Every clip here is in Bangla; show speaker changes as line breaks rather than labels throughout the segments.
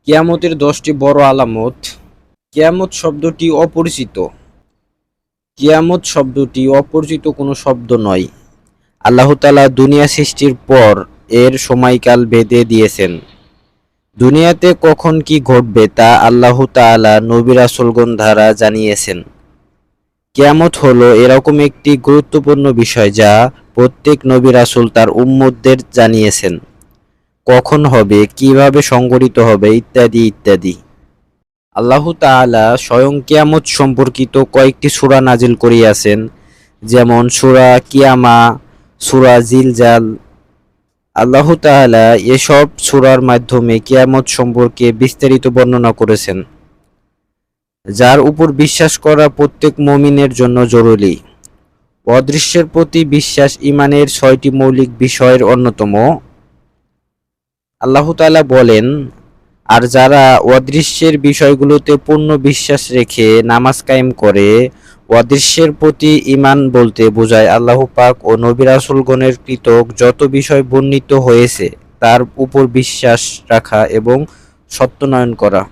কিয়ামতের 10টি বড় আলামত। কিয়ামত শব্দটি অপরিচিত। কিয়ামত শব্দটি অপরিচিত কোনো শব্দ নয়। আল্লাহ তাআলা দুনিয়া সৃষ্টির পর এর সময়কাল বেঁধে দিয়েছেন। দুনিয়াতে কখন কি ঘটবে তা আল্লাহ তাআলা নবী রাসূলগণ দ্বারা জানিয়েছেন। কিয়ামত হলো এরকম একটি গুরুত্বপূর্ণ বিষয় যা প্রত্যেক নবী রাসূল তার উম্মতদের জানিয়েছেন। কখন হবে, কিভাবে সংঘটিত হবে ইত্যাদি ইত্যাদি। আল্লাহ তাআলা স্বয়ং কিয়ামত সম্পর্কিত কয়েকটি সূরা নাজিল করিয়াছেন, যেমন সূরা কিয়ামা, সূরা জিলজাল। আল্লাহ তাআলা এসব সূরার মাধ্যমে কিয়ামত সম্পর্কে বিস্তারিত বর্ণনা করেছেন, যার উপর বিশ্বাস করা প্রত্যেক মুমিনের জন্য জরুরি। অদৃশ্যের প্রতি বিশ্বাস ঈমানের 6টি মৌলিক বিষয়ের অন্যতম। আল্লাহ তাআলা বলেন, আর যারা অদৃশ্যের বিষয়গুলোতে পূর্ণ বিশ্বাস রেখে নামাজ কায়েম করে, অদৃশ্যের প্রতি ঈমান বলতে বোঝায় আল্লাহ পাক ও নবী রাসূলগণের কৃত যত বিষয় বর্ণিত হয়েছে তার উপর বিশ্বাস রাখা এবং সত্যায়ন করা।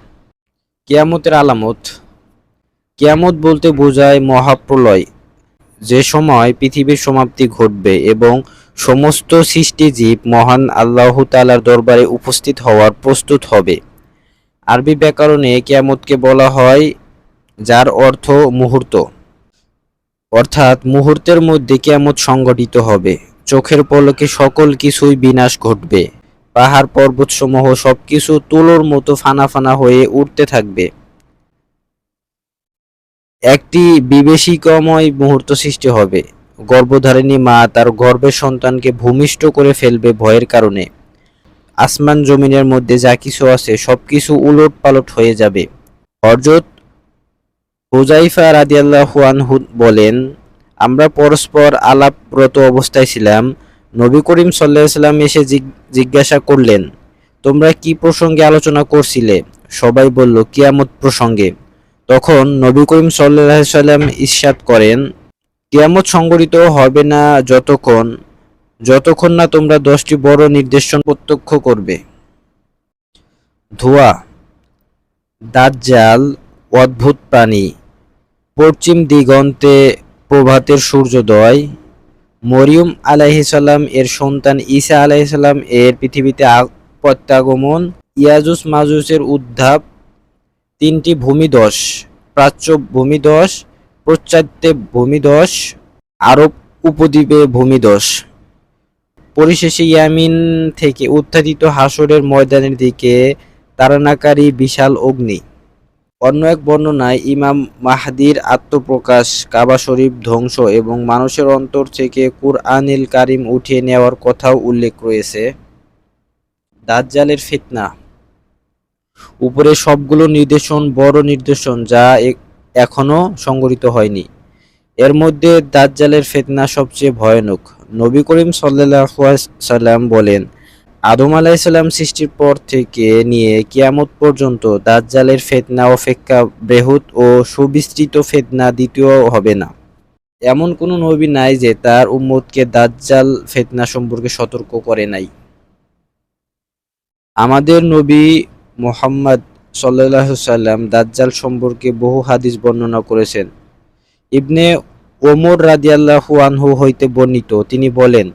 কিয়ামতের আলামত। কিয়ামত বলতে বোঝায় মহাপ্রলয়, যে সময় পৃথিবীর সমাপ্তি ঘটবে এবং সমস্ত সৃষ্টিজীব মহান আল্লাহ তাআলার দরবারে উপস্থিত হওয়ার প্রস্তুত হবে। আরবি ব্যাকরণে কিয়ামতকে বলা হয়, যার অর্থ মুহূর্ত, অর্থাৎ মুহূর্তের মধ্যে কিয়ামত সংঘটিত হবে। চোখের পলকে সকল কিছুই বিনাশ ঘটবে। পাহাড় পর্বতসমূহ সবকিছু তুলোর মতো ফানা ফানা হয়ে উঠতে থাকবে। একটি বিভীষিকাময় মুহূর্ত সৃষ্টি হবে। গর্ভধারিণী মা তার গর্ভের সন্তানকে ভূমিষ্ঠ করে ফেলবে ভয়ের কারণে। আসমান জমিনের মধ্যে যা কিছু আছে সবকিছু উলট পালট হয়ে যাবে। হযরত হুযায়ফা রাদিয়াল্লাহু আনহু বলেন, আমরা পরস্পর আলাপরত অবস্থায় ছিলাম। নবী করিম সাল্লাল্লাহু আলাইহি ওয়াসাল্লাম এসে জিজ্ঞাসা করলেন, তোমরা কি প্রসঙ্গে আলোচনা করছিলে? সবাই বলল, কিয়ামত প্রসঙ্গে। তখন নবী করিম সাল্লাল্লাহু আলাইহি ওয়াসাল্লাম ইরশাদ করেন, কিয়ামত সংঘটিত হবে না যতক্ষণ না তোমরা 10টি বড় নিদর্শন প্রত্যক্ষ করবে। ধোঁয়া, দাজ্জাল, অদ্ভুত প্রাণী, পশ্চিম দিগন্তে প্রভাতের সূর্যোদয়, মরিয়ম আলাইহিস সালাম এর সন্তান ঈসা আলাইহিস সালাম এর পৃথিবীতে প্রত্যাগমন, ইয়াজুজ মাজুজের উদ্ধার, 3টি ভূমিধস, প্রাচ্য ভূমিধস, পাশ্চাত্যে ভূমিধস, আরব উপদ্বীপে ভূমিধস, পরিশেষে ইয়ামিন থেকে উত্থাপিত হাসরের ময়দানের দিকে তাড়নাকারী বিশাল অগ্নি। অন্য এক বর্ণনায় ইমাম মাহদীর আত্মপ্রকাশ, কাবা শরীফ ধ্বংস এবং মানুষের অন্তর থেকে কুরআনুল কারীম উঠিয়ে নেওয়ার কথাও উল্লেখ রয়েছে। দাজ্জালের ফিতনা। উপরে সবগুলো নিদর্শন বড় নিদর্শন যা এখনো সংঘটিত হয়নি। এর মধ্যে দাজ্জালের ফিতনা সবচেয়ে ভয়ানক। নবী করিম সাল্লাল্লাহু আলাইহি ওয়াসাল্লাম বলেন, আদম আলাইহিস সালাম সৃষ্টির পর থেকে নিয়ে কিয়ামত পর্যন্ত দাজ্জালের ফিতনা অপেক্ষা বৃহৎ ও সুবিস্তৃত ফিতনা দ্বিতীয় হবে না। এমন কোনো নবী নাই যে তার উম্মতকে দাজ্জাল ফিতনা সম্পর্কে সতর্ক করে নাই। আমাদের নবী মুহাম্মদ সাল্লাল্লাহু আলাইহি ওয়াসাল্লাম দাজ্জাল সম্পর্কে বহু হাদিস বর্ণনা করেছেন। ইবনে ওমর রাদিয়াল্লাহু আনহু হইতে বর্ণিত, তিনি বলেন,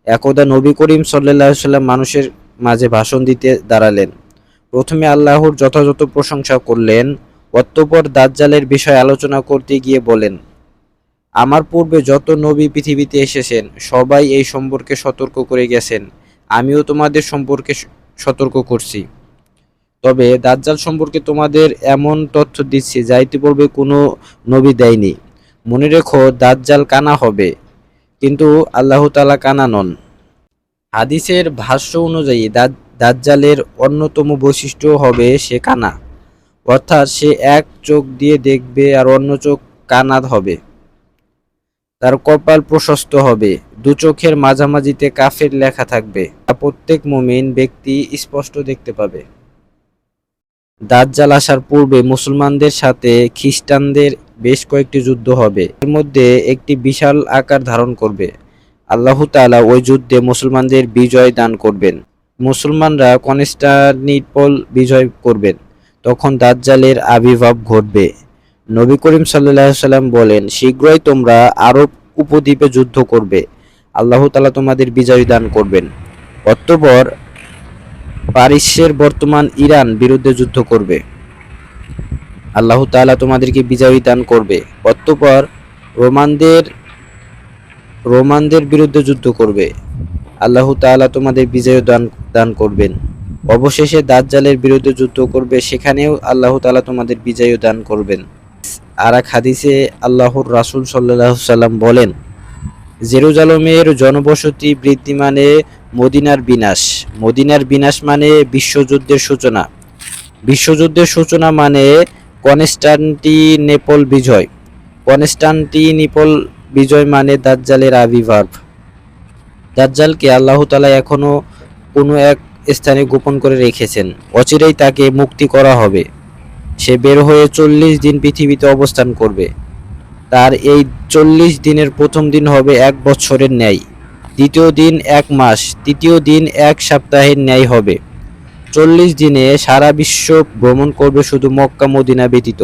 একদা নবী করিম সাল্লাল্লাহু আলাইহি ওয়াসাল্লাম মানুষের মাঝে ভাষণ দিতে দাঁড়ালেন। প্রথমে আল্লাহর যথাযথ প্রশংসা করলেন, অতঃপর দাজ্জালের বিষয়ে আলোচনা করতে গিয়ে বলেন, আমার পূর্বে যত নবী পৃথিবীতে এসেছেন সবাই এই সম্পর্কে সতর্ক করে গেছেন, আমিও তোমাদের সম্পর্কে সতর্ক করছি। তবে দাজ্জাল সম্পর্কে তোমাদের এমন তথ্য দিচ্ছি যা ইতিপূর্বে কোনো নবী দেয়নি। মনে রেখো, দাজ্জাল কানা হবে, কিন্তু আল্লাহ তাআলা কানা নন। হাদিসের ভাষ্য অনুযায়ী দাজ্জালের অন্যতম বৈশিষ্ট্য হবে সে কানা, অর্থাৎ সে এক চোখ দিয়ে দেখবে আর অন্য চোখ কানা হবে। তার কপাল প্রশস্ত হবে, দু চোখের মাঝামাঝিতে কাফের লেখা থাকবে, তা প্রত্যেক মুমিন ব্যক্তি স্পষ্ট দেখতে পাবে। দাজ্জাল আসার পূর্বে মুসলমানদের সাথে খ্রিস্টানদের বেশ কয়েকটি যুদ্ধ হবে, এর মধ্যে একটি বিশাল আকার ধারণ করবে। আল্লাহ তাআলা ওই যুদ্ধে মুসলমানদের বিজয় দান করবেন। মুসলমানরা কনস্টান্টিনোপল বিজয় করবেন, তখন দাজ্জালের আবির্ভাব ঘটবে। নবী করিম সাল্লাল্লাহু আলাইহি সাল্লাম বলেন, শীঘ্রই তোমরা আরব উপদ্বীপে যুদ্ধ করবে, আল্লাহ তাআলা তোমাদের বিজয় দান করবেন। অতঃপর পারস্যের বর্তমান ইরান বিরুদ্ধে যুদ্ধ করবে, আল্লাহ তাআলা তোমাদেরকে বিজয় দান করবে। অতঃপর রোমানদের বিরুদ্ধে যুদ্ধ করবে, আল্লাহ তাআলা তোমাদের বিজয় দান করবেন। অবশেষে দাজ্জালের বিরুদ্ধে যুদ্ধ করবে, সেখানেও আল্লাহ তাআলা তোমাদের বিজয় দান করবেন। আর এক হাদিসে আল্লাহর রাসূল সাল্লাল্লাহু আলাইহি সাল্লাম বলেন, জেরুজালেমের জনবসতি বৃদ্ধি মানে মদিনার বিনাশ, মদিনার বিনাশ মানে বিশ্বযুদ্ধের সূচনা, বিশ্বযুদ্ধের সূচনা মানে কনস্টান্টিনোপল বিজয়, কনস্টান্টিনোপল বিজয় মানে দাজ্জালের আবির্ভাব। দাজ্জালকে আল্লাহ তাআলা এখনো কোনো এক স্থানে গোপন করে রেখেছেন, অচিরেই তাকে মুক্তি করা হবে। সে বের হয়ে 40 দিন পৃথিবীতে অবস্থান করবে। তার এই 40 দিনের প্রথম দিন হবে 1 বছরের ন্যায়, দ্বিতীয় দিন 1 মাস, তৃতীয় দিন 1 সপ্তাহের ন্যায় হবে। 40 দিনে সারা বিশ্ব ভ্রমণ করবে শুধু মক্কা মদিনা ব্যতীত।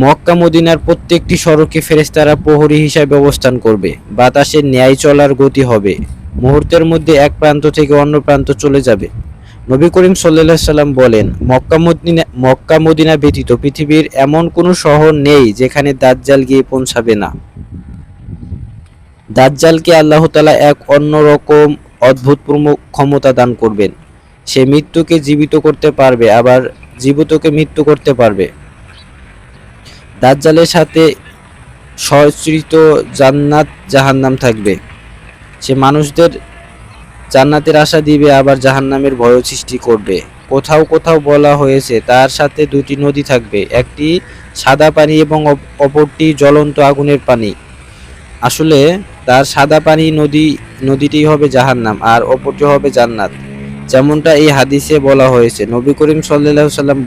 মক্কা মদিনার প্রত্যেকটি সড়কে ফেরেশতারা প্রহরী হিসাবে অবস্থান করবে। বাতাসের ন্যায় চলার গতি হবে, মুহূর্তের মধ্যে এক প্রান্ত থেকে অন্য প্রান্ত চলে যাবে। নবী করিম সাল্লাল্লাহু আলাইহি সাল্লাম বলেন, মক্কা মদিনা ব্যতীত পৃথিবীর এমন কোনো শহর নেই যেখানে দাজ্জাল গিয়ে পৌঁছাবে না। দাজ্জালকে আল্লাহ তাআলা এক অন্যরকম অদ্ভুত ক্ষমতা দান করবেন। সে মৃত্যুকে জীবিত করতে পারবে, আবার জীবিতকে মৃত্যু করতে পারবে। দাজ্জালের সাথে সহস্রিত জান্নাত জাহান্নাম থাকবে। সে মানুষদের জান্নাতের আশা দিবে, আবার জাহান্নামের ভয় সৃষ্টি করবে। কোথাও কোথাও বলা হয়েছে তার সাথে 2টি নদী থাকবে, একটি সাদা পানি এবং অপরটি জ্বলন্ত আগুনের পানি। আসলে তার সাদা পানি নদীটি হবে জাহান্নাম, আর অপরটি হবে জান্নাত, যেমনটা এই হাদিসে বলা হয়েছে। নবী করিম সাল্লাল্লাহু আলাইহি সাল্লাম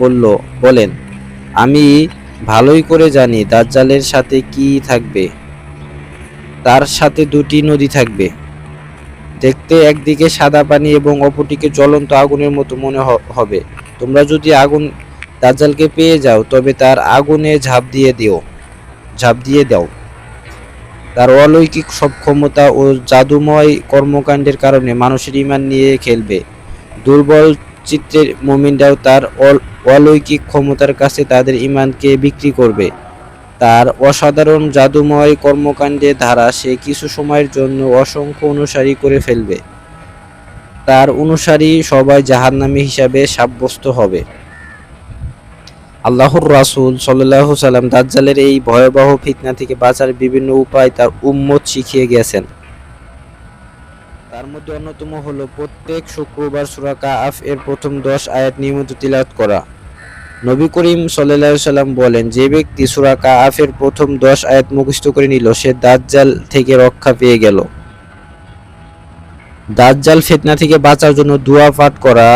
বলেন, আমি ভালোই করে জানি দাজ্জালের সাথে কি থাকবে। তার সাথে 2টি নদী থাকবে, দেখতে একদিকে সাদা পানি এবং অপরটিকে জ্বলন্ত আগুনের মতো মনে হবে। তোমরা যদি দাজ্জালকে পেয়ে যাও, তবে তার আগুনে ঝাঁপ দিয়ে দাও। তার অলৌকিক সব ক্ষমতা ও জাদুময় কর্মকাণ্ডের কারণে মানুষের ঈমান নিয়ে খেলবে। দুর্বল চিত্রের মুমিনরাও তার অলৌকিক ক্ষমতার কাছে তাদের ঈমানকে বিক্রি করবে। তার অসাধারণ জাদুময় কর্মকাণ্ডের ধারা সে কিছু সময়ের জন্য অসংখ্য অনুসারী করে ফেলবে। তার অনুসারী সবাই জাহান্নামী হিসাবে সাব্যস্ত হবে। আল্লাহর রাসূল সাল্লাল্লাহু আলাইহি সাল্লাম দাজ্জালের এই ভয়াবহ ফিতনা থেকে বাঁচার বিভিন্ন উপায় তার উম্মত শিখিয়ে গেছেন। তার মধ্যে অন্যতম হলো প্রত্যেক শুক্রবার সূরা কাহফ এর প্রথম 10 আয়াত নিয়মিত তিলাওয়াত করা। নবী করিম সাল্লাল্লাহু আলাইহি সাল্লাম বলেন, যে ব্যক্তি সূরা কাহফের প্রথম 10 আয়াত মুখস্থ করে নিল, সে দাজ্জাল থেকে রক্ষা পেয়ে গেল। দাজ্জাল ফিতনা থেকে বাঁচার জন্য দোয়া পাঠ করা।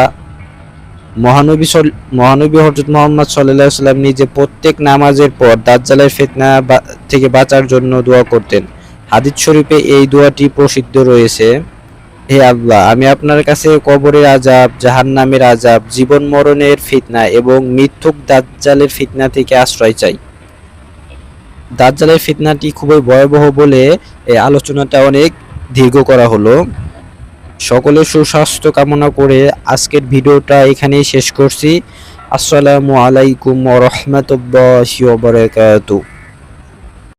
মহানবী হযরত মুহাম্মদ সাল্লাল্লাহু আলাইহি সাল্লাম নিজে প্রত্যেক নামাজের পর দাজ্জালের ফিতনা থেকে বাঁচার জন্য দোয়া করতেন। হাদিস শরীফে এই দোয়াটি প্রসিদ্ধ রয়েছে, হে আল্লাহ, আমি আপনার কাছে কবরের আযাব, জাহান্নামের আযাব, জীবন মরণের ফিতনা এবং মিথ্যুক দাজ্জালের ফিতনা থেকে আশ্রয় চাই। দাজ্জালের ফিতনাটি খুবই ভয়াবহ বলে এই আলোচনাটা অনেক দীর্ঘ করা হলো। সকলের সুস্বাস্থ্য কামনা করে আজকের ভিডিওটা এখানেই শেষ করছি। আসসালামু আলাইকুম ওয়া রাহমাতুল্লাহি ওয়া বারাকাতুহু।